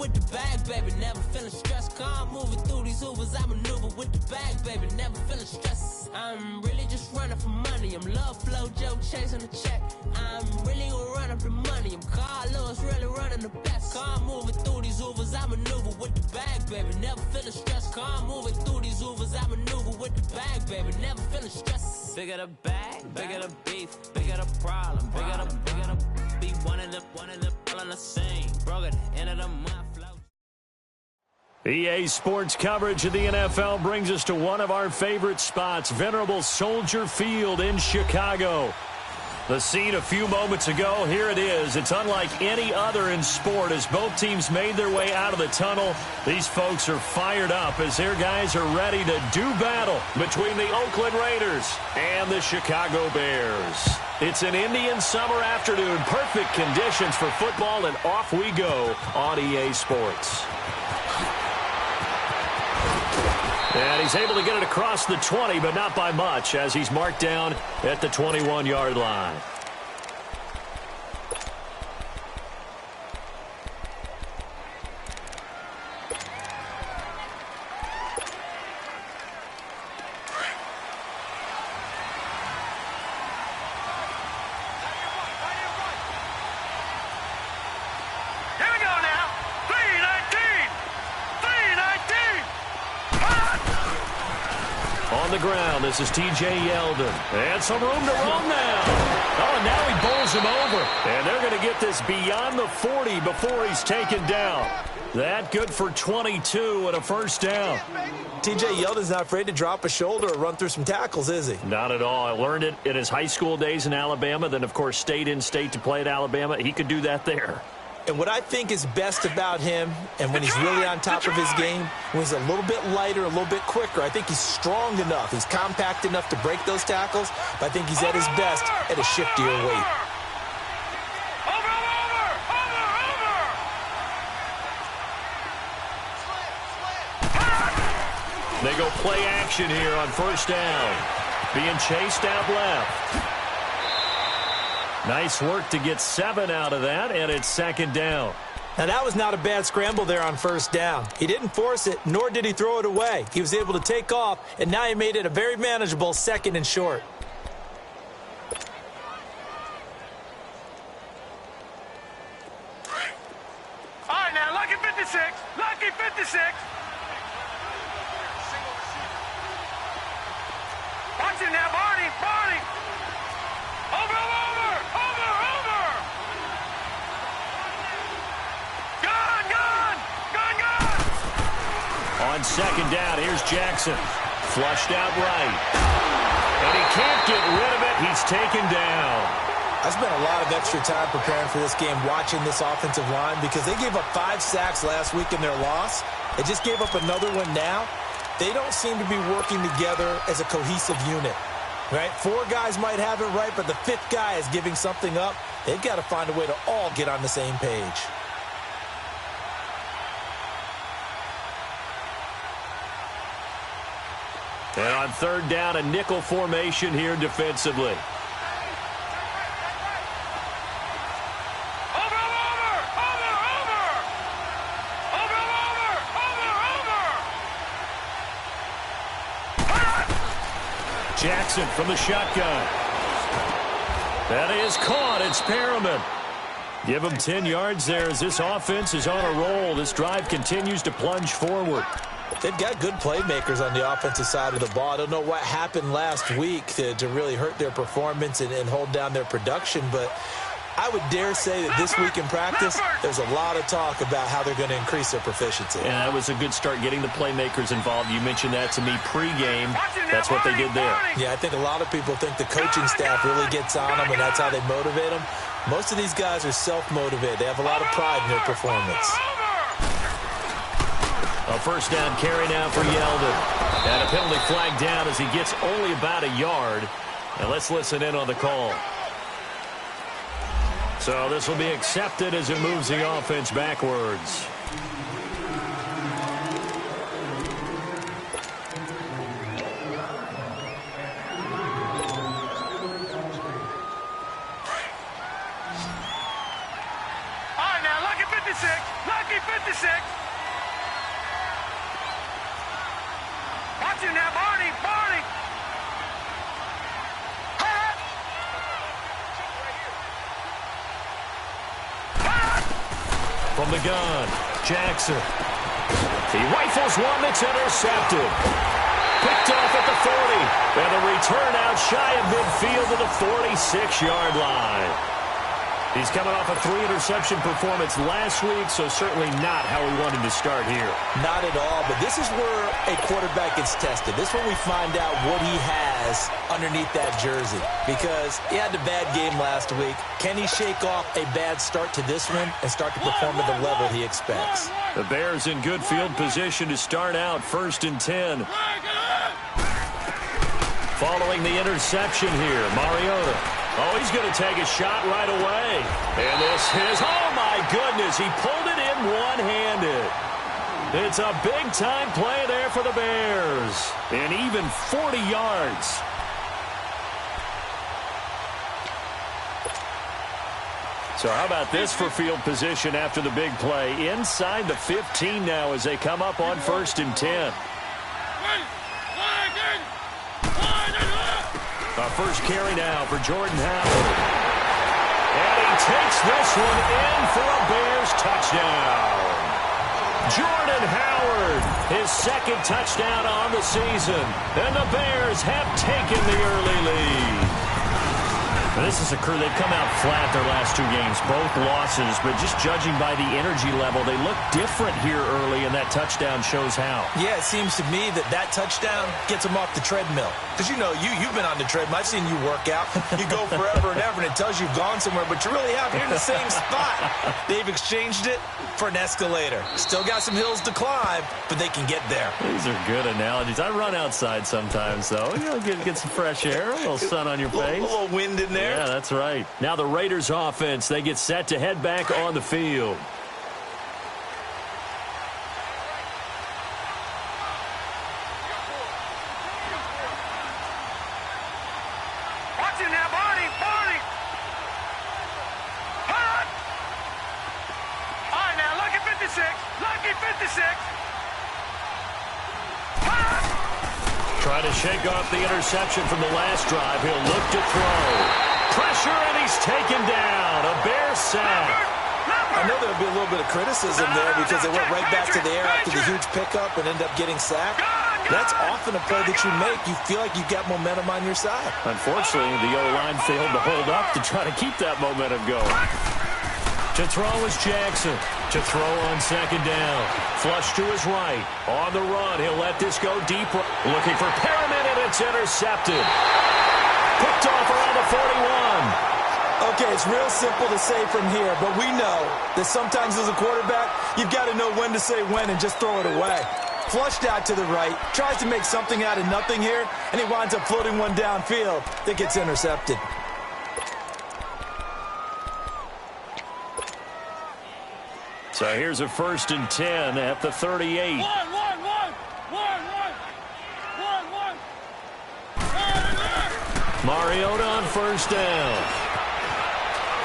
with the bag, baby. Never feeling stressed. Calm moving through these Ubers. I maneuver with the bag, baby. Never feeling stressed. I'm really just running for money. I'm love flow, Joe chasing the check. I'm really gonna run up the money. I'm Carl Lewis, really running the best. Calm moving through these Ubers. I maneuver with the bag, baby. Never feeling stressed. Calm moving through these Ubers. I maneuver with the bag, baby. Never feeling stressed. Bigger the bag, bigger the beef, bigger the problem, bigger the be one of the all in the same. Broke at the end of the month. EA Sports coverage of the NFL brings us to one of our favorite spots, venerable Soldier Field in Chicago. The scene a few moments ago, here it is. It's unlike any other in sport as both teams made their way out of the tunnel. These folks are fired up as their guys are ready to do battle between the Oakland Raiders and the Chicago Bears. It's an Indian summer afternoon, perfect conditions for football, and off we go on EA Sports. And he's able to get it across the 20, but not by much, as he's marked down at the 21-yard line. The ground. This is T.J. Yeldon. And some room to roam now. Oh, and now he bowls him over. And they're going to get this beyond the 40 before he's taken down. That good for 22 and a first down. T.J. Yeldon's not afraid to drop a shoulder or run through some tackles, is he? Not at all. I learned it in his high school days in Alabama. Then, of course, stayed in state to play at Alabama. He could do that there. And what I think is best about him, and when he's really on top of his game, when he's a little bit lighter, a little bit quicker, I think he's strong enough. He's compact enough to break those tackles, but I think he's at his best at a shiftier weight. They go play action here on first down. Being chased out left. Nice work to get 7 out of that, and it's second down. Now, that was not a bad scramble there on first down. He didn't force it, nor did he throw it away. He was able to take off, and now he made it a very manageable second and short. All right, now, lucky 56. Lucky 56. Watch it now, Barney. Barney. Over. On second down, here's Jackson. Flushed out right. And he can't get rid of it. He's taken down. I spent a lot of extra time preparing for this game, watching this offensive line, because they gave up 5 sacks last week in their loss. They just gave up another one now. They don't seem to be working together as a cohesive unit. Right? 4 guys might have it right, but the 5th guy is giving something up. They've got to find a way to all get on the same page. And on third down, a nickel formation here defensively. Jackson from the shotgun. That is caught. It's Perriman. Give him 10 yards there as this offense is on a roll. This drive continues to plunge forward. They've got good playmakers on the offensive side of the ball. I don't know what happened last week to really hurt their performance and hold down their production, but I would dare say that this week in practice, there's a lot of talk about how they're going to increase their proficiency. Yeah, that was a good start getting the playmakers involved. You mentioned that to me pregame. That's what they did there. Yeah, I think a lot of people think the coaching staff really gets on them, and that's how they motivate them. Most of these guys are self-motivated. They have a lot of pride in their performance. A first down carry now for Yeldon. And a penalty flag down as he gets only about a yard. And let's listen in on the call. So this will be accepted as it moves the offense backwards. All right, now, lucky 56. Lucky 56. the gun. Jackson. He rifles one that's intercepted. Picked off at the 40. And the return out shy of midfield to the 46-yard line. He's coming off a 3-interception performance last week, so certainly not how we wanted to start here. Not at all, but this is where a quarterback gets tested. This is when we find out what he has underneath that jersey. Because he had a bad game last week. Can he shake off a bad start to this one and start to perform at the level he expects? The Bears in good field position to start out 1st and 10. Following the interception here, Mariota. Oh, he's going to take a shot right away. And this is, oh my goodness, he pulled it in one-handed. It's a big-time play there for the Bears. And even 40 yards. So how about this for field position after the big play? Inside the 15 now as they come up on 1st and 10. Our first carry now for Jordan Howard. And he takes this one in for a Bears touchdown. Jordan Howard, his 2nd touchdown on the season. And the Bears have taken the early lead. Now, this is a crew, they've come out flat their last 2 games, both losses, but just judging by the energy level, they look different here early, and that touchdown shows how. Yeah, it seems to me that touchdown gets them off the treadmill. Because, you know, you've been on the treadmill. I've seen you work out. You go forever and ever, and it tells you've gone somewhere, but you're really out here in the same spot. They've exchanged it for an escalator. Still got some hills to climb, but they can get there. These are good analogies. I run outside sometimes, though. You know, get some fresh air, a little sun on your face. A little wind in there. Yeah, that's right. Now the Raiders offense, they get set to head back on the field. Watch it now, Barney. Hot. All right, now, look at 56. Lucky 56. Hot. Trying to shake off the interception from the last drive. He'll look to throw. Pressure, and he's taken down. A Bears sack. I know there'll be a little bit of criticism there because they went right back to the air after the huge pickup and ended up getting sacked. That's often a play that you make. You feel like you've got momentum on your side. Unfortunately, the O-line failed to hold up to try to keep that momentum going. To throw is Jackson. To throw on 2nd down. Flush to his right. On the run, he'll let this go deep. Looking for Perriman, and it's intercepted. Picked off around the 41. Okay, it's real simple to say from here, but we know that sometimes as a quarterback, you've got to know when to say when and just throw it away. Flushed out to the right, tries to make something out of nothing here, and he winds up floating one downfield that gets intercepted. So here's a 1st and 10 at the 38. Mariota on 1st down.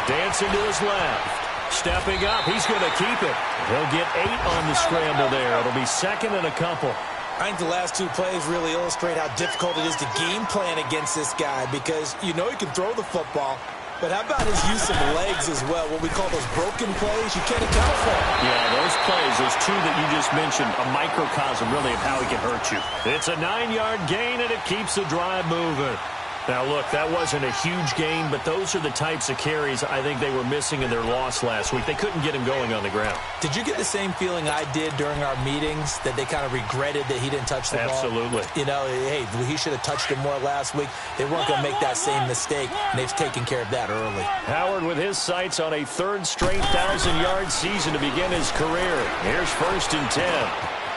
Dancing to his left. Stepping up. He's going to keep it. He'll get 8 on the scramble there. It'll be 2nd and a couple. I think the last 2 plays really illustrate how difficult it is to game plan against this guy because you know he can throw the football, but how about his use of legs as well? What we call those broken plays, you can't account for. Yeah, those plays, those 2 that you just mentioned, a microcosm really of how he can hurt you. It's a 9-yard gain, and it keeps the drive moving. Now, look, that wasn't a huge gain, but those are the types of carries I think they were missing in their loss last week. They couldn't get him going on the ground. Did you get the same feeling I did during our meetings, that they kind of regretted that he didn't touch the ball? Absolutely. You know, hey, he should have touched it more last week. They weren't going to make that same mistake, and they've taken care of that early. Howard with his sights on a 3rd straight 1,000-yard season to begin his career. Here's 1st and 10.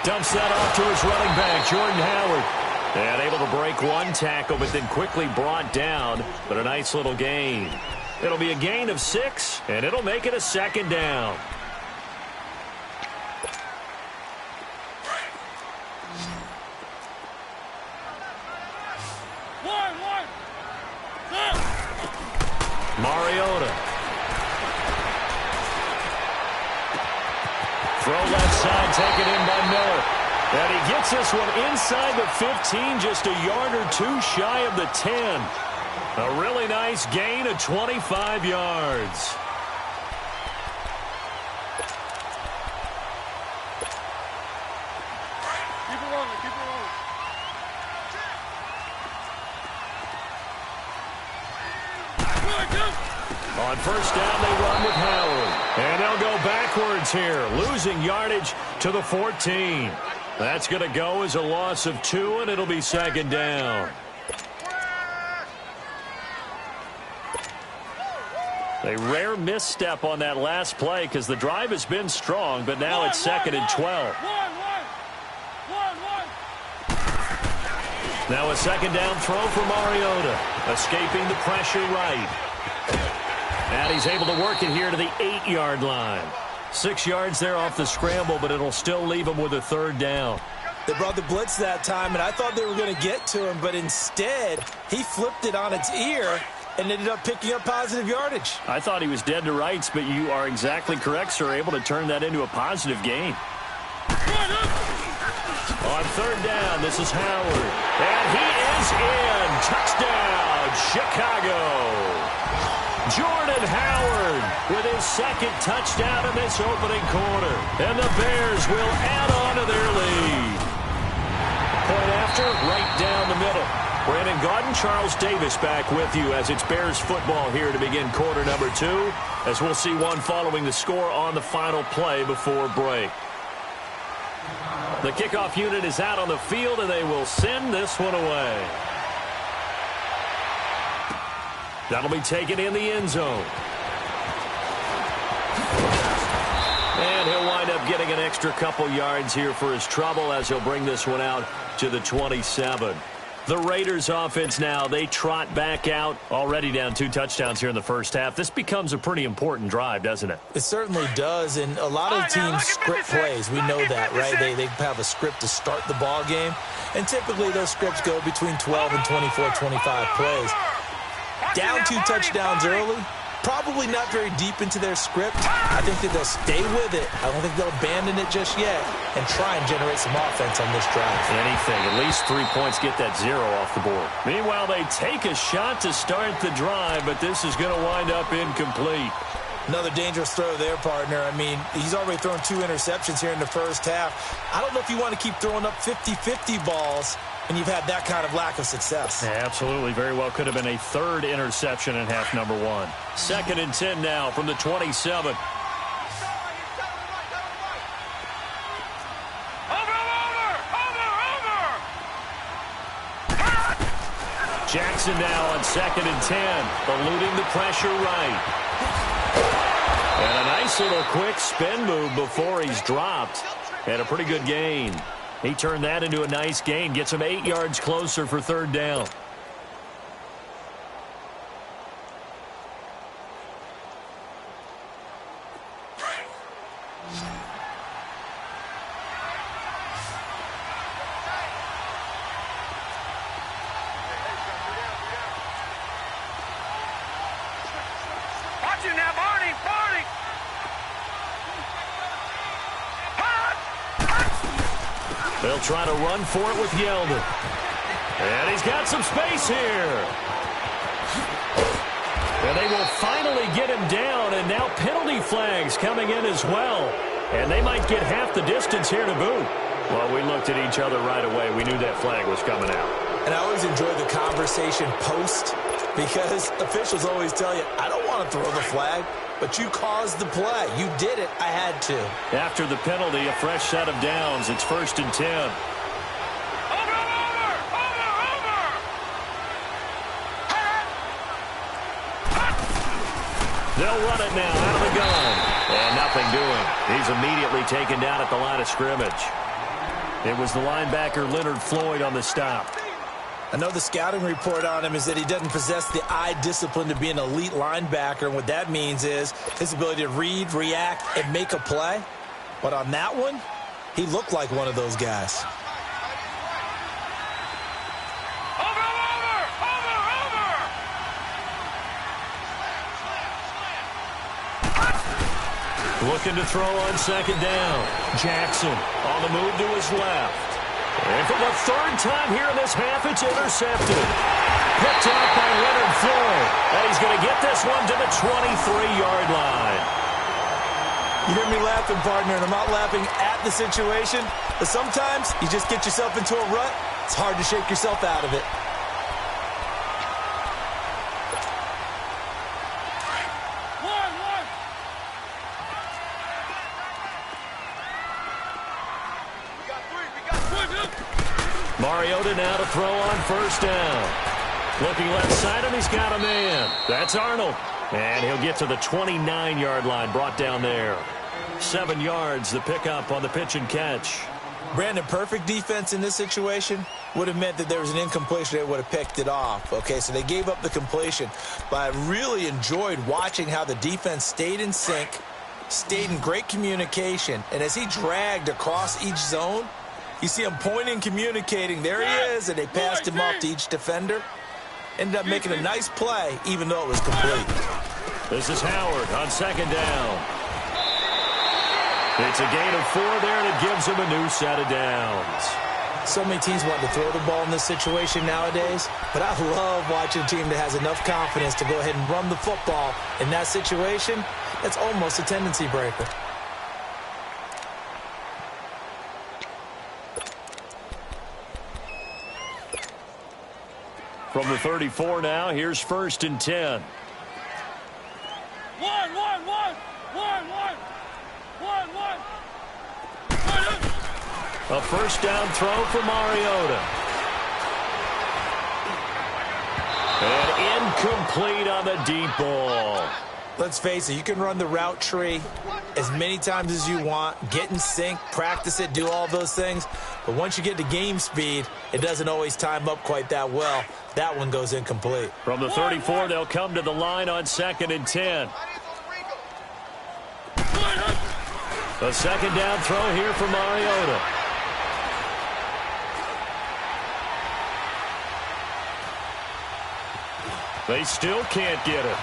Dumps that off to his running back, Jordan Howard. And able to break 1 tackle, but then quickly brought down. But a nice little gain. It'll be a gain of 6, and it'll make it a 2nd down. Mariota. Throw left side, taken in by Miller. And he gets this one inside the 15, just a yard or 2 shy of the 10. A really nice gain of 25 yards. Keep it rolling. Keep it rolling. On first down, they run with Howard. And they'll go backwards here, losing yardage to the 14. That's going to go as a loss of 2, and it'll be second down. A rare misstep on that last play because the drive has been strong, but now it's second and 12. Now a second down throw for Mariota, escaping the pressure right. And he's able to work it here to the 8-yard line. 6 yards there off the scramble, but it'll still leave him with a third down. They brought the blitz that time, and I thought they were going to get to him, but instead he flipped it on its ear and ended up picking up positive yardage. I thought he was dead to rights, but you are exactly correct, sir. Able to turn that into a positive gain. On third down, this is Howard. And he is in. Touchdown, Chicago. Jordan Howard with his second touchdown in this opening quarter. And the Bears will add on to their lead. Point after, right down the middle. Brandon Gaudin, Charles Davis back with you as it's Bears football here to begin quarter number 2, as we'll see one following the score on the final play before break. The kickoff unit is out on the field, and they will send this one away. That'll be taken in the end zone. And he'll wind up getting an extra couple yards here for his trouble as he'll bring this one out to the 27. The Raiders offense now, they trot back out, already down 2 touchdowns here in the first half. This becomes a pretty important drive, doesn't it? It certainly does, and a lot of teams script plays. We know that, right? They have a script to start the ball game, and typically those scripts go between 12 and 24, 25 plays. Down 2 touchdowns early, probably not very deep into their script. I think that they'll stay with it. I don't think they'll abandon it just yet and try and generate some offense on this drive. Anything. At least 3 points, get that 0 off the board. Meanwhile, they take a shot to start the drive, but this is going to wind up incomplete. Another dangerous throw there, partner. I mean, he's already thrown 2 interceptions here in the first half. I don't know if you want to keep throwing up 50-50 balls and you've had that kind of lack of success. Yeah, absolutely. Very well could have been a 3rd interception in half number 1. Second and 10 now from the 27. Jackson now on second and 10, eluding the pressure right. And a nice little quick spin move before he's dropped. And a pretty good gain. He turned that into a nice gain, gets him 8 yards closer for third down. They'll try to run for it with Yeldon. And he's got some space here. And they will finally get him down, and now penalty flags coming in as well. And they might get half the distance here to boot. Well, we looked at each other right away. We knew that flag was coming out. And I always enjoy the conversation post, because officials always tell you, I don't want to throw the flag, but you caused the play. You did it. I had to. After the penalty, a fresh set of downs. It's 1st and 10. They'll run it now out of the gun. And nothing doing. He's immediately taken down at the line of scrimmage. It was the linebacker Leonard Floyd on the stop. I know the scouting report on him is that he doesn't possess the eye discipline to be an elite linebacker. And what that means is his ability to read, react, and make a play. But on that one, he looked like one of those guys. Looking to throw on second down. Jackson on the move to his left. And for the 3rd time here in this half, it's intercepted. Picked up by Leonard Floyd. And he's going to get this one to the 23-yard line. You hear me laughing, partner, and I'm not laughing at the situation, but sometimes you just get yourself into a rut. It's hard to shake yourself out of it. Mariota now to throw on first down. Looking left side, and he's got a man. That's Arnold. And he'll get to the 29-yard line, brought down there. 7 yards, the pickup on the pitch and catch. Brandon, perfect defense in this situation would have meant that there was an incompletion. They would have picked it off. Okay, so they gave up the completion. But I really enjoyed watching how the defense stayed in sync, stayed in great communication. And as he dragged across each zone, you see him pointing, communicating. There he is, and they passed him up to each defender. Ended up making a nice play, even though it was complete. This is Howard on second down. It's a gain of 4 there, and it gives him a new set of downs. So many teams want to throw the ball in this situation nowadays, but I love watching a team that has enough confidence to go ahead and run the football. In that situation, that's almost a tendency breaker. From the 34 now, here's 1st and 10. A first down throw for Mariota. And incomplete on the deep ball. Let's face it, you can run the route tree as many times as you want, get in sync, practice it, do all those things. But once you get to game speed, it doesn't always time up quite that well. That one goes incomplete. From the 34, they'll come to the line on 2nd and 10. A second down throw here for Mariota. They still can't get it.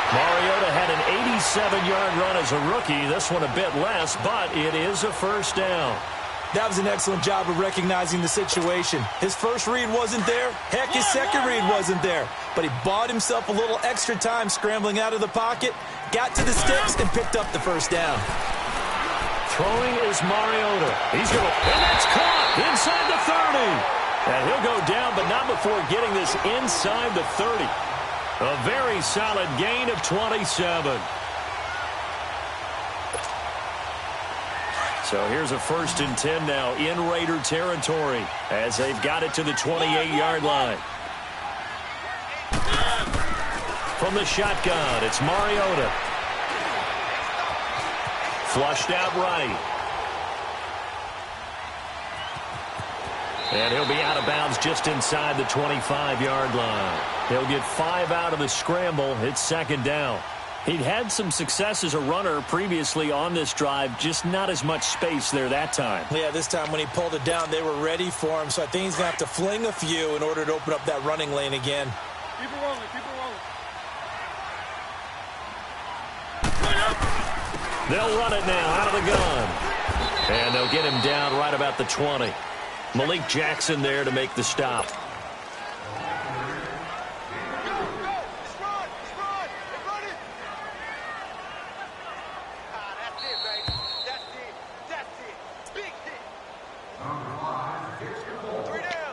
Mariota had an 87-yard run as a rookie. This one a bit less, but it is a first down. That was an excellent job of recognizing the situation. His first read wasn't there. Heck, his second read wasn't there. But he bought himself a little extra time scrambling out of the pocket, got to the sticks, and picked up the first down. Throwing is Mariota. He's going to, and that's caught inside the 30. And he'll go down, but not before getting this inside the 30. A very solid gain of 27. So here's a 1st and 10 now in Raider territory as they've got it to the 28-yard line. From the shotgun, it's Mariota. Flushed out right. And he'll be out of bounds just inside the 25-yard line. He'll get 5 out of the scramble. It's 2nd down. He'd had some success as a runner previously on this drive, just not as much space there that time. Yeah, this time when he pulled it down, they were ready for him. So I think he's going to have to fling a few in order to open up that running lane again. Keep it rolling, keep it rolling. They'll run it now out of the gun. And they'll get him down right about the 20. Malik Jackson there to make the stop. That's it, baby. That's it. Big hit.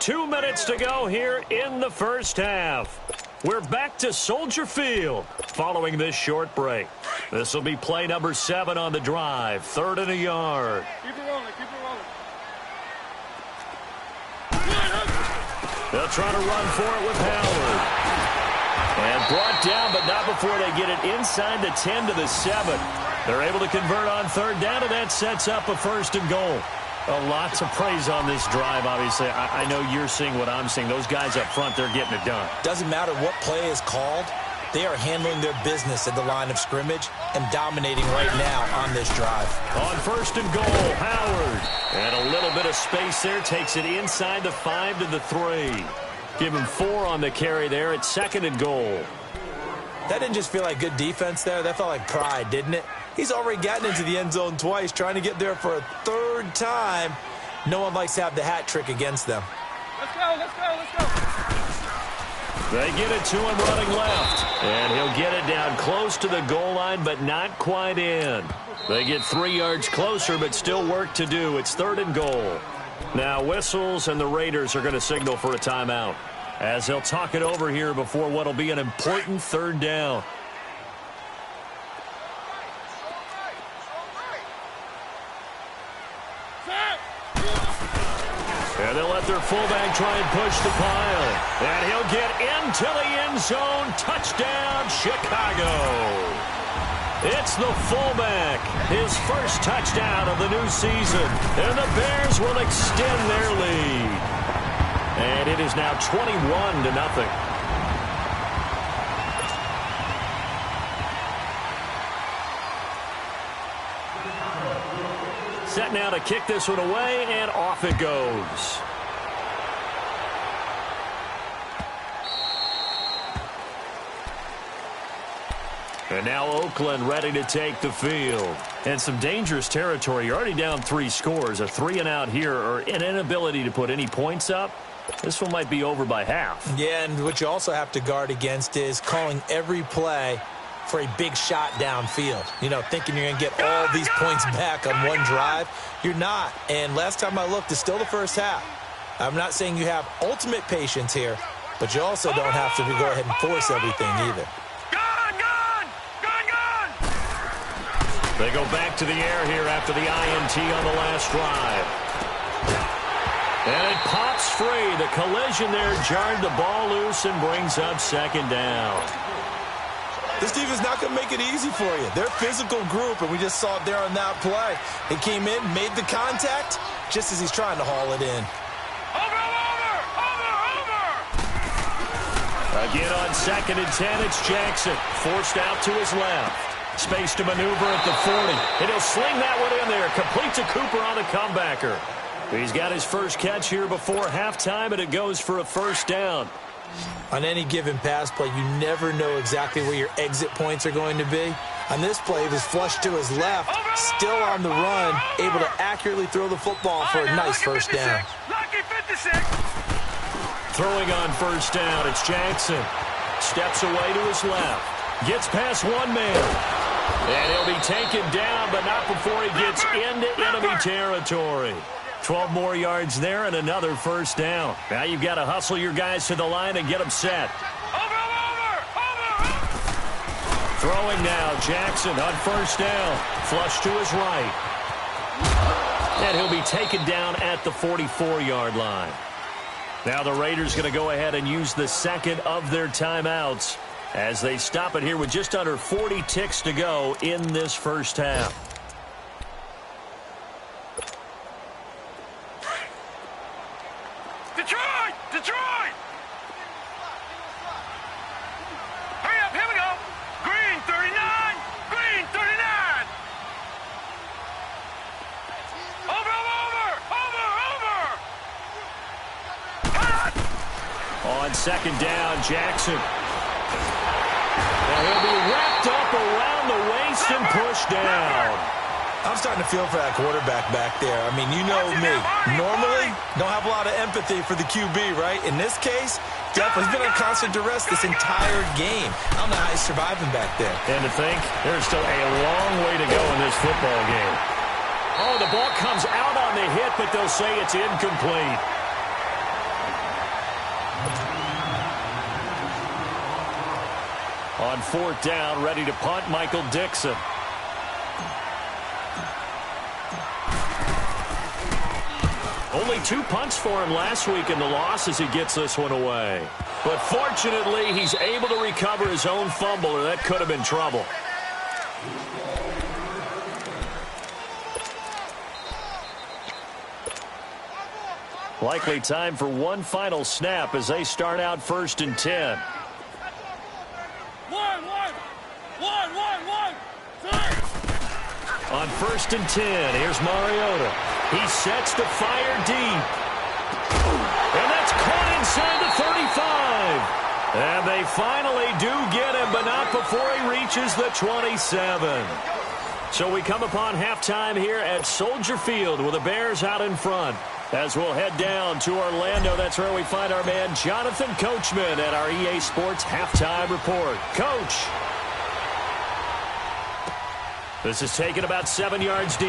2 minutes to go here in the first half. We're back to Soldier Field following this short break. This will be play number 7 on the drive. 3rd and a yard. Keep it rolling, keep it rolling. They'll try to run for it with Howard. And brought down, but not before they get it inside the 10 to the 7. They're able to convert on 3rd down, and that sets up a 1st and goal. A lot to praise on this drive, obviously. I know you're seeing what I'm seeing. Those guys up front, they're getting it done. Doesn't matter what play is called. They are handling their business at the line of scrimmage and dominating right now on this drive. On 1st and goal, Howard. And a little bit of space there. Takes it inside the 5 to the 3. Give him 4 on the carry there at 2nd and goal. That didn't just feel like good defense there. That felt like pride, didn't it? He's already gotten into the end zone twice, trying to get there for a 3rd time. No one likes to have the hat trick against them. Let's go, let's go, let's go. They get it to him running left. And he'll get it down close to the goal line, but not quite in. They get 3 yards closer, but still work to do. It's 3rd and goal. Now whistles, and the Raiders are going to signal for a timeout, as they'll talk it over here before what will be an important 3rd down. And they'll let their fullback try and push the pile. And he'll get into the end zone. Touchdown, Chicago. It's the fullback, his first touchdown of the new season. And the Bears will extend their lead. And it is now 21-0. Set now to kick this one away, and off it goes. And now Oakland ready to take the field. And some dangerous territory. You're already down 3 scores. A 3-and-out here, or an inability to put any points up. This one might be over by half. Yeah, and what you also have to guard against is calling every play for a big shot downfield. You know, thinking you're going to get all these points back on one drive. You're not. And last time I looked, it's still the first half. I'm not saying you have ultimate patience here, but you also don't have to go ahead and force everything either. They go back to the air here after the INT on the last drive. And it pops free. The collision there jarred the ball loose and brings up 2nd down. This defense is not going to make it easy for you. They're a physical group, and we just saw it there on that play. He came in, made the contact, just as he's trying to haul it in. Again on 2nd and 10, it's Jackson. Forced out to his left. Space to maneuver at the 40. And he'll sling that one in there. Complete to Cooper on the comebacker. He's got his first catch here before halftime, and it goes for a 1st down. On any given pass play, you never know exactly where your exit points are going to be. On this play, he was flushed to his left, still on the run, able to accurately throw the football for a nice 1st down. Throwing on 1st down, it's Jackson. Steps away to his left. Gets past one man. And he'll be taken down, but not before he gets into enemy territory. 12 more yards there and another 1st down. Now you've got to hustle your guys to the line and get them set. Throwing now, Jackson on 1st down. Flush to his right. And he'll be taken down at the 44-yard line. Now the Raiders going to go ahead and use the 2nd of their timeouts as they stop it here with just under 40 ticks to go in this 1st half. Detroit! Hurry up, here we go. Green 39, green 39. Over. On 2nd down, Jackson. And he'll be wrapped up around the waist and pushed down. I'm starting to feel for that quarterback back there. I mean, you know me. Normally, don't have a lot of empathy for the QB, right? In this case, definitely, he's been under constant duress this entire game. I don't know how he's surviving back there. And to think, there's still a long way to go in this football game. Oh, the ball comes out on the hit, but they'll say it's incomplete. On 4th down, ready to punt, Michael Dixon. Only 2 punts for him last week in the loss as he gets this one away. But fortunately, he's able to recover his own fumble, or that could have been trouble. Likely time for one final snap as they start out 1st and 10. On 1st and 10, here's Mariota. He sets to fire deep. And that's caught inside the 35. And they finally do get him, but not before he reaches the 27. So we come upon halftime here at Soldier Field with the Bears out in front. As we'll head down to Orlando, that's where we find our man Jonathan Coachman at our EA Sports Halftime Report. Coach. This is taken about 7 yards deep.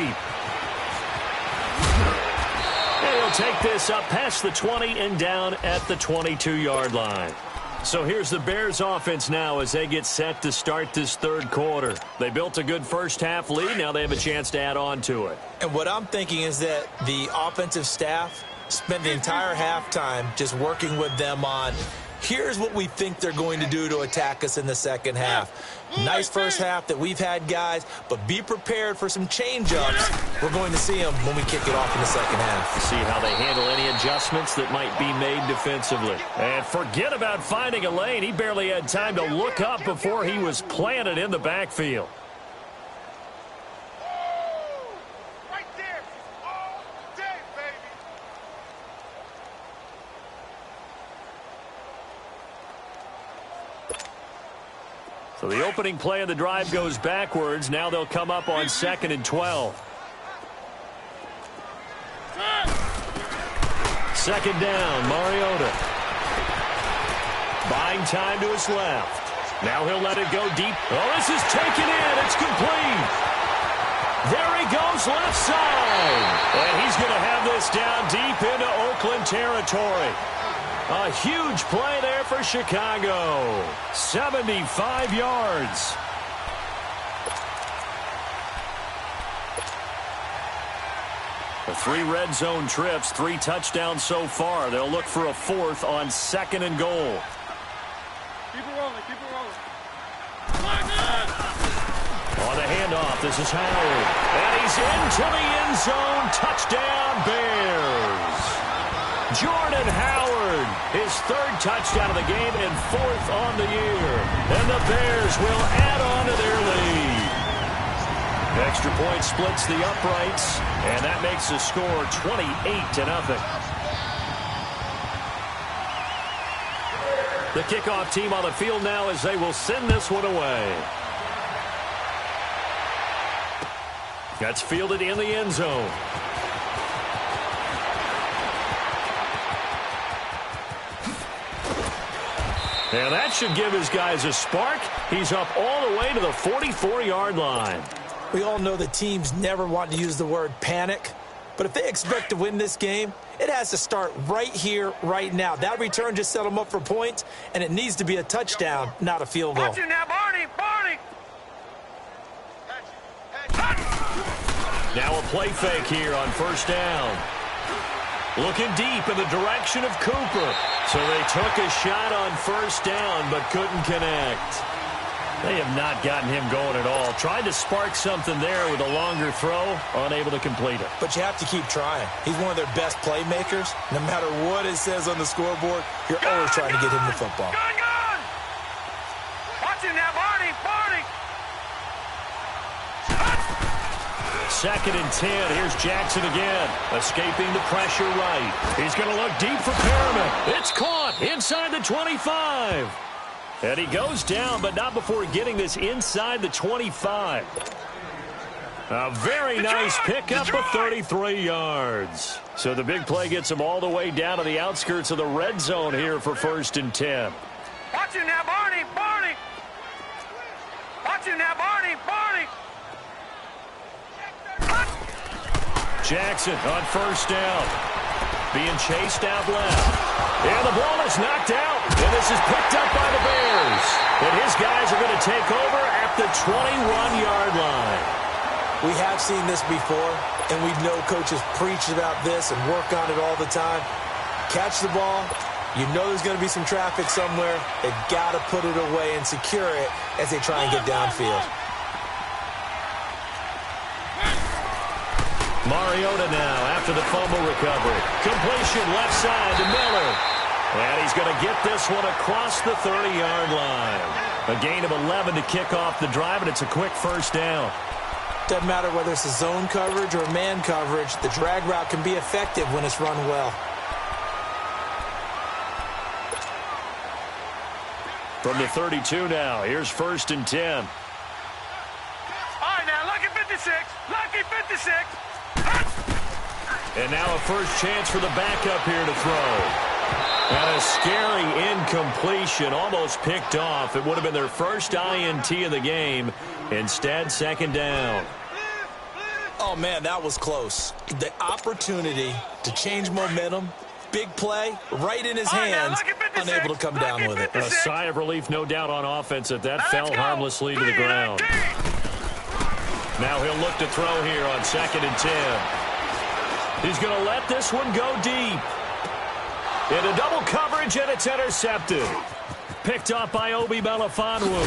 And he'll take this up past the 20 and down at the 22-yard line. So here's the Bears offense now as they get set to start this third quarter. They built a good first-half lead. Now they have a chance to add on to it. And what I'm thinking is that the offensive staff spent the entire halftime just working with them on, here's what we think they're going to do to attack us in the second half. Nice first half that we've had, guys, but be prepared for some change-ups. We're going to see them when we kick it off in the second half. See how they handle any adjustments that might be made defensively. And forget about finding a lane. He barely had time to look up before he was planted in the backfield. Right there. All day, baby. So the opening play of the drive goes backwards. Now they'll come up on 2nd and 12. Second down, Mariota. Buying time to his left. Now he'll let it go deep. Oh, this is taken in. It's complete. There he goes left side. And he's going to have this down deep into Oakland territory. A huge play there for Chicago. 75 yards. The 3 red zone trips, 3 touchdowns so far. They'll look for a 4th on 2nd and goal. Keep it rolling, keep it rolling. On the handoff, this is Howard. And he's into the end zone. Touchdown, Bears. Jordan Howard, his 3rd touchdown of the game and 4th on the year. And the Bears will add on to their lead. Extra point splits the uprights, and that makes the score 28-0. The kickoff team on the field now as they will send this one away. That's fielded in the end zone. And that should give his guys a spark. He's up all the way to the 44-yard line. We all know the teams never want to use the word panic, but if they expect to win this game, it has to start right here, right now. That return just set them up for points, and it needs to be a touchdown, not a field goal. Watch it now, Barney, Barney. Now a play fake here on 1st down. Looking deep in the direction of Cooper. So they took a shot on 1st down, but couldn't connect. They have not gotten him going at all. Tried to spark something there with a longer throw, unable to complete it. But you have to keep trying. He's one of their best playmakers. No matter what it says on the scoreboard, you're always trying to get him the football. Gun! Watch it now, Barney, Barney. 2nd and 10. Here's Jackson again. Escaping the pressure right. He's going to look deep for Perriman. It's caught inside the 25. And he goes down, but not before getting this inside the 25. A very nice pickup of 33 yards. So the big play gets him all the way down to the outskirts of the red zone here for 1st and 10. Watch it now, Barney, Barney. Watch it now, Barney, Barney. Jackson on 1st down. Being chased out left. And the ball is knocked out. And this is picked up by the Bears. And his guys are going to take over at the 21-yard line. We have seen this before, and we know coaches preach about this and work on it all the time. Catch the ball. You know there's going to be some traffic somewhere. They've got to put it away and secure it as they try and get downfield. Mariota now after the fumble recovery. Completion left side to Miller. And he's going to get this one across the 30-yard line. A gain of 11 to kick off the drive, and it's a quick 1st down. Doesn't matter whether it's a zone coverage or man coverage, the drag route can be effective when it's run well. From the 32 now, here's 1st and 10. All right, now, lucky 56. Lucky 56. And now a first chance for the backup here to throw. And a scary incompletion, almost picked off. It would have been their first INT of the game. Instead, second down. Oh, man, that was close. The opportunity to change momentum, big play, right in his hands, unable to come down with it. A sigh of relief, no doubt, on offense that fell harmlessly to the ground. Now he'll look to throw here on 2nd and 10. He's going to let this one go deep. Into double coverage, and it's intercepted. Picked off by Obi Melifonwu.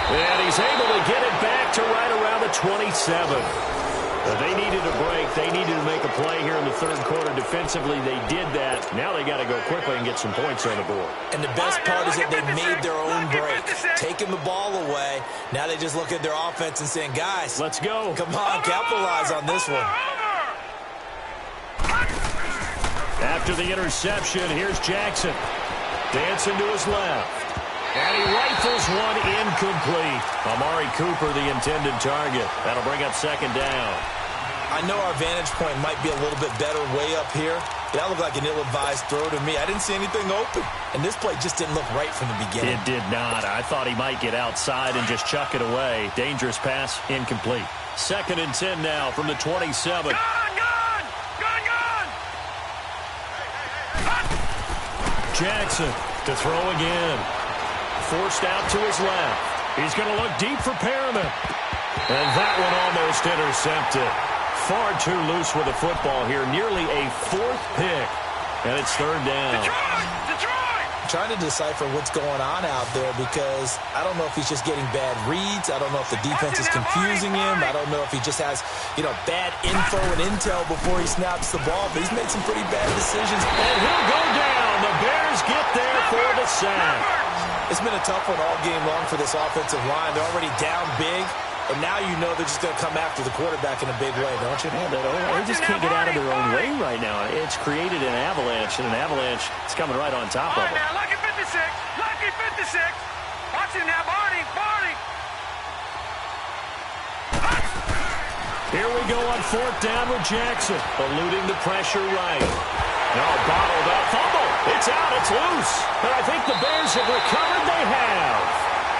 And he's able to get it back to right around the 27. They needed a break. They needed to make a play here in the third quarter. Defensively, they did that. Now they got to go quickly and get some points on the board. And the best part is that they made their own break. Taking the ball away. Now they just look at their offense and saying, guys, let's go. Come on, capitalize on this one. After the interception, here's Jackson. Dancing to his left. And he rifles one incomplete. Amari Cooper, the intended target. That'll bring up second down. I know our vantage point might be a little bit better way up here. That looked like an ill-advised throw to me. I didn't see anything open. And this play just didn't look right from the beginning. It did not. I thought he might get outside and just chuck it away. Dangerous pass, incomplete. 2nd and 10 now from the 27. Jackson to throw again. Forced out to his left. He's going to look deep for Perriman. And that one almost intercepted. Far too loose with the football here. Nearly a 4th pick. And it's 3rd down. I'm trying to decipher what's going on out there because I don't know if he's just getting bad reads. I don't know if the defense is confusing him. I don't know if he just has, bad info and intel before he snaps the ball. But he's made some pretty bad decisions. And he'll go down. The Bears get there for the sack. It's been a tough one all game long for this offensive line. They're already down big, and now you know they're just going to come after the quarterback in a big way, don't you? Yeah, they just can't get out of their own way right now. It's created an avalanche, and an avalanche is coming right on top of them. Now, lucky 56, lucky 56. Watch it now, Barney. Here we go on 4th down with Jackson, eluding the pressure right. No, bottled up, fumble. It's out, it's loose. And I think the Bears have recovered. They have.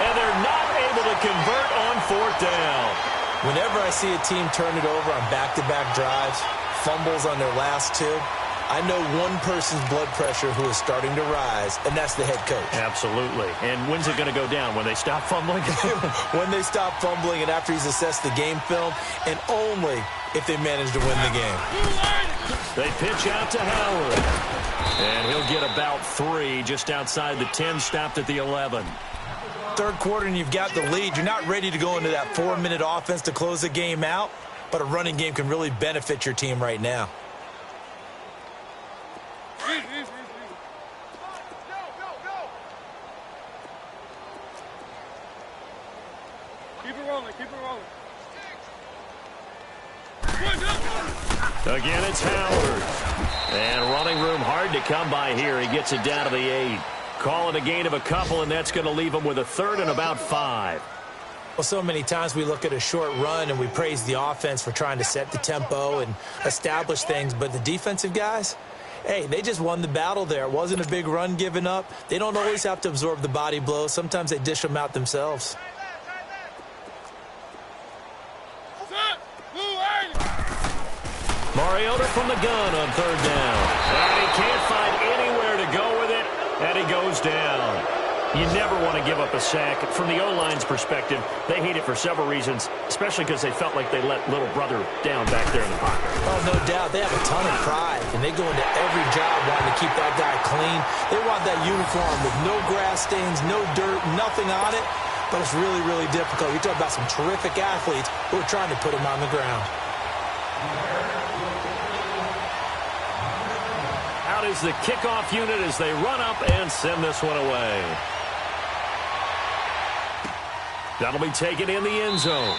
And they're not able to convert on 4th down. Whenever I see a team turn it over on back-to-back drives, fumbles on their last 2, I know one person's blood pressure who is starting to rise, and that's the head coach. Absolutely. And when's it going to go down? When they stop fumbling? When they stop fumbling and after he's assessed the game film, and only if they manage to win the game. They pitch out to Howard. And he'll get about 3 just outside the 10, stopped at the 11. Third quarter and you've got the lead. You're not ready to go into that 4-minute offense to close the game out, but a running game can really benefit your team right now. Keep it rolling, keep it rolling. Again, it's Howard. And running room hard to come by here. He gets it down to the 8. Call it a gain of a couple, and that's going to leave him with a 3rd and about 5. Well, so many times we look at a short run and we praise the offense for trying to set the tempo and establish things, but the defensive guys, hey, they just won the battle there. It wasn't a big run given up. They don't always have to absorb the body blows. Sometimes they dish them out themselves. Mariota from the gun on 3rd down. And he can't find anywhere to go with it, and he goes down. You never want to give up a sack. From the O-line's perspective, they hate it for several reasons, especially because they felt like they let little brother down back there in the pocket. Oh, no doubt. They have a ton of pride, and they go into every job wanting to keep that guy clean. They want that uniform with no grass stains, no dirt, nothing on it. But it's really, really difficult. You're talking about some terrific athletes who are trying to put him on the ground. Out is the kickoff unit as they run up and send this one away. That'll be taken in the end zone.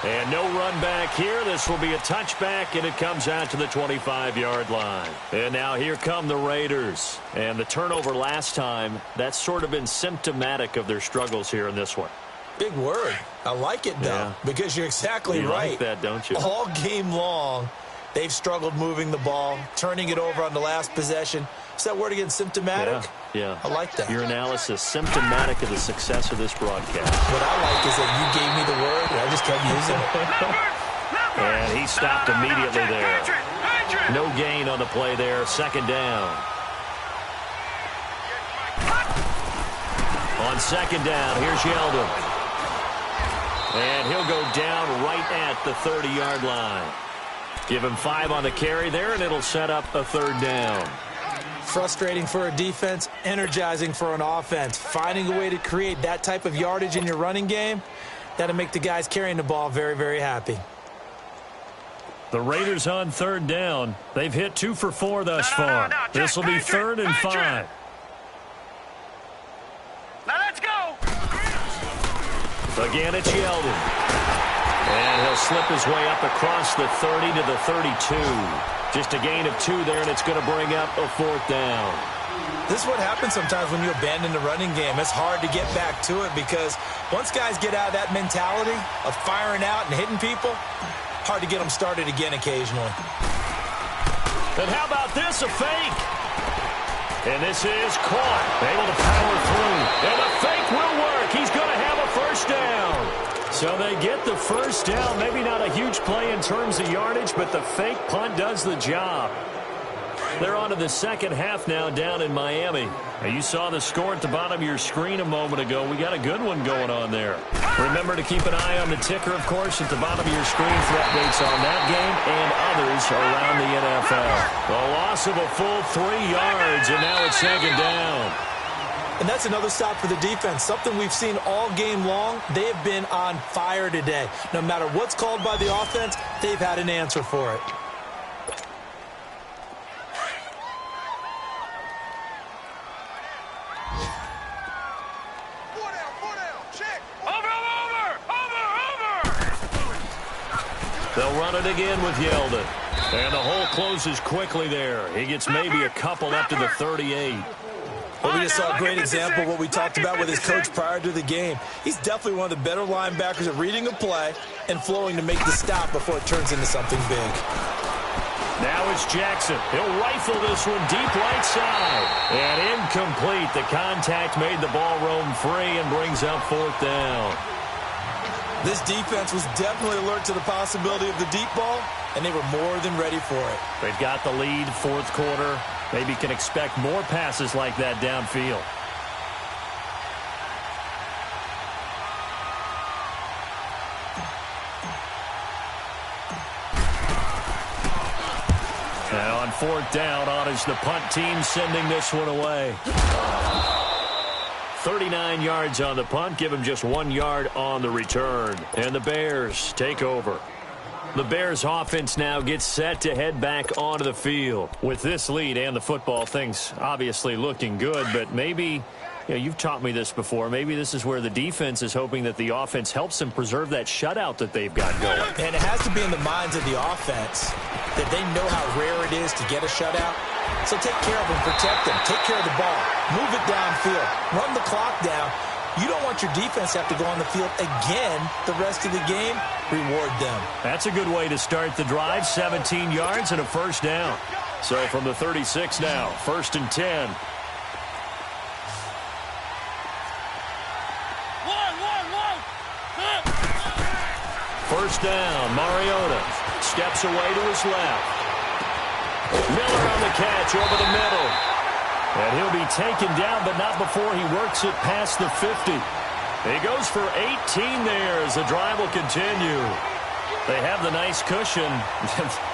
And no run back here. This will be a touchback, and it comes out to the 25-yard line. And now here come the Raiders. And the turnover last time, that's sort of been symptomatic of their struggles here in this one. Big word. I like it, though, because you're exactly right. You like that, don't you? All game long, They've struggled moving the ball, turning it over on the last possession. Is that word again, symptomatic? Yeah. I like that. Your analysis, symptomatic of the success of this broadcast. What I like is that you gave me the word, and I just kept using it. And he stopped immediately there. No gain on the play there. Second down. On second down, here's Yeldon. And he'll go down right at the 30-yard line. Give him 5 on the carry there, and it'll set up a third down. Frustrating for a defense, energizing for an offense. Finding a way to create that type of yardage in your running game, that'll make the guys carrying the ball very, very happy. The Raiders on third down. They've hit 2 for 4 thus far. This will be 3rd and 5. Now let's go. Again, it's Yeldon. And he'll slip his way up across the 30 to the 32. Just a gain of 2 there, and it's going to bring up a 4th down. This is what happens sometimes when you abandon the running game. It's hard to get back to it because once guys get out of that mentality of firing out and hitting people, hard to get them started again occasionally. And how about this, a fake? And this is caught. Able to power through. And the fake will work. He's going to have a first down. So they get the first down. Maybe not a huge play in terms of yardage, but the fake punt does the job. They're on to the second half now down in Miami. Now, you saw the score at the bottom of your screen a moment ago. We got a good one going on there. Remember to keep an eye on the ticker, of course, at the bottom of your screen for updates on that game and others around the NFL. The loss of a full 3 yards, and now it's second down. And that's another stop for the defense, something we've seen all game long. They have been on fire today. No matter what's called by the offense, they've had an answer for it. They'll run it again with Yeldon. And the hole closes quickly there. He gets maybe a couple up to the 38. Well, we just saw a great example of what we talked about with his coach prior to the game. He's definitely one of the better linebackers at reading a play and flowing to make the stop before it turns into something big. Now it's Jackson. He'll rifle this one deep right side. And incomplete. The contact made the ball roam free and brings up 4th down. This defense was definitely alert to the possibility of the deep ball, and they were more than ready for it. They've got the lead, 4th quarter. Maybe can expect more passes like that downfield. And on 4th down, on is the punt team sending this one away. 39 yards on the punt, give him just 1 yard on the return. And the Bears take over. The Bears offense now gets set to head back onto the field. With this lead and the football, things obviously looking good, but maybe, you've taught me this before, maybe this is where the defense is hoping that the offense helps them preserve that shutout that they've got going. And it has to be in the minds of the offense that they know how rare it is to get a shutout. So take care of them, protect them, take care of the ball, move it downfield, run the clock down. You don't want your defense to have to go on the field again the rest of the game. Reward them. That's a good way to start the drive. 17 yards and a first down. So from the 36 now, 1st and 10. First down, Mariota steps away to his left. Miller on the catch over the middle. And he'll be taken down, but not before he works it past the 50. He goes for 18 there as the drive will continue. They have the nice cushion.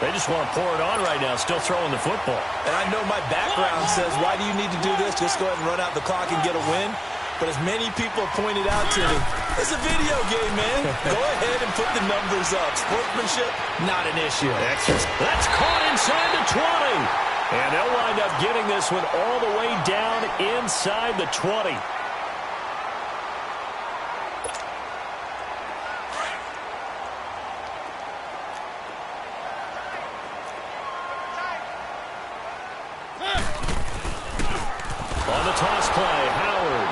They just want to pour it on right now, still throwing the football. And I know my background says, why do you need to do this? Just go ahead and run out the clock and get a win. But as many people have pointed out to me, it's a video game, man. Go ahead and put the numbers up. Sportsmanship, not an issue. That's caught inside the 20. And they'll wind up getting this one all the way down inside the 20. On the toss play, Howard.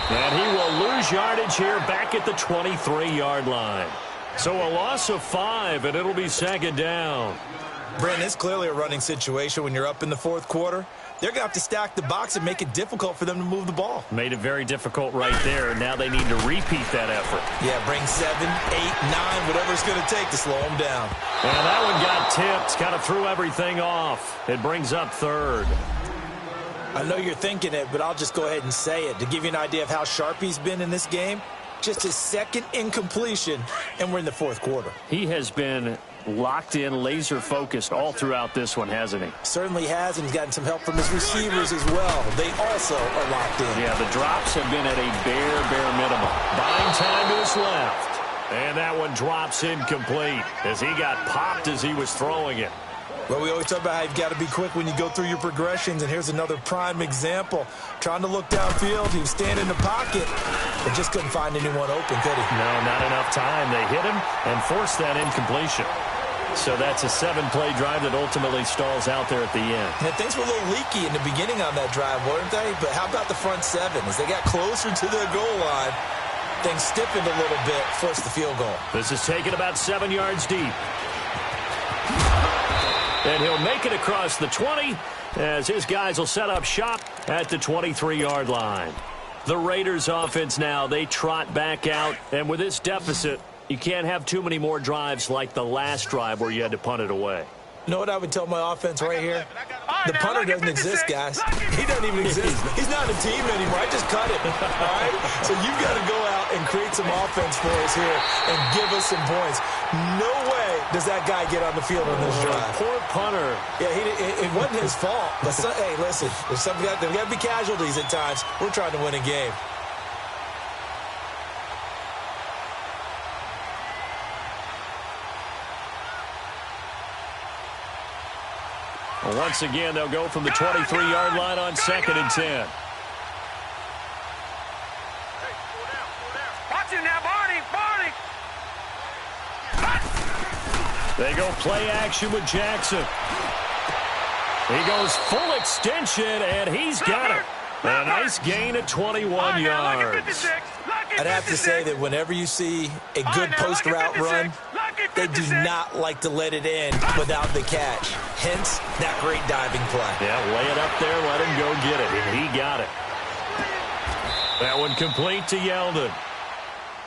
And he will lose yardage here back at the 23-yard line. So a loss of 5, and it'll be second down. Brandon, it's clearly a running situation when you're up in the fourth quarter. They're going to have to stack the box and make it difficult for them to move the ball. Made it very difficult right there. Now they need to repeat that effort. Yeah, bring 7, 8, 9, whatever it's going to take to slow them down. And that one got tipped. Kind of threw everything off. It brings up third. I know you're thinking it, but I'll just go ahead and say it. To give you an idea of how sharp he's been in this game, just his second incompletion, and we're in the fourth quarter. He has been locked in, laser-focused all throughout this one, hasn't he? Certainly has, and he's gotten some help from his receivers as well. They also are locked in. Yeah, the drops have been at a bare minimum. Buying time to his left. And that one drops incomplete as he got popped as he was throwing it. Well, we always talk about how you've got to be quick when you go through your progressions, and here's another prime example. Trying to look downfield, he was standing in the pocket, but just couldn't find anyone open, could he? No, not enough time. They hit him and forced that incompletion. So that's a 7-play drive that ultimately stalls out there at the end. And things were a little leaky in the beginning on that drive, weren't they? But how about the front 7? As they got closer to the goal line, things stiffened a little bit, forced the field goal. This is taken about 7 yards deep. And he'll make it across the 20 as his guys will set up shop at the 23-yard line. The Raiders offense now, they trot back out. And with this deficit, you can't have too many more drives like the last drive where you had to punt it away. You know what I would tell my offense right here? The punter doesn't exist, guys. He doesn't even exist. He's not a team anymore. I just cut him. All right? So you've got to go out and create some offense for us here and give us some points. No way does that guy get on the field on this drive. Poor punter. Yeah, it wasn't his fault. But hey, listen, there's got to be casualties at times. We're trying to win a game. Well, once again, they'll go from the 23-yard line on 2nd and 10. Watch it now, Barney. They go play action with Jackson. He goes full extension, and he's got it. A nice gain of 21 yards. I'd have to say that whenever you see a good post route run, they do not like to let it in without the catch. Hence, that great diving play. Yeah, lay it up there, let him go get it, and he got it. That one complete to Yeldon.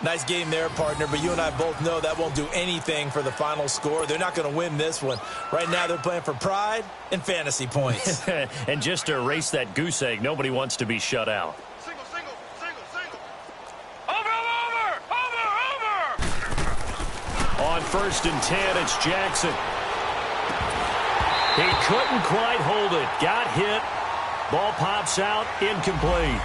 Nice game there, partner, but you and I both know that won't do anything for the final score. They're not going to win this one. Right now, they're playing for pride and fantasy points. And just to erase that goose egg, nobody wants to be shut out. Single. Over. On 1st and 10, it's Jackson. He couldn't quite hold it. Got hit. Ball pops out. Incomplete.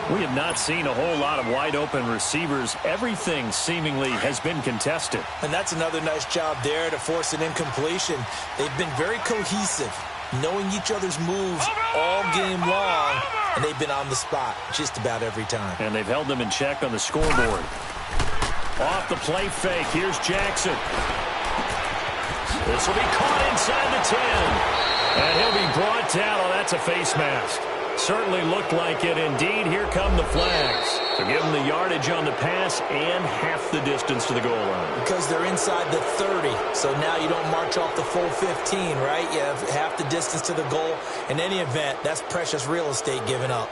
We have not seen a whole lot of wide-open receivers. Everything seemingly has been contested. And that's another nice job there to force an incompletion. They've been very cohesive, knowing each other's moves all game long, and they've been on the spot just about every time. And they've held them in check on the scoreboard. Off the play fake, here's Jackson. This will be caught inside the 10. And he'll be brought down. Oh, that's a face mask. Certainly looked like it. Indeed, here come the flags. To give them the yardage on the pass and half the distance to the goal line. Because they're inside the 30, so now you don't march off the full 15, right? You have half the distance to the goal. In any event, that's precious real estate given up.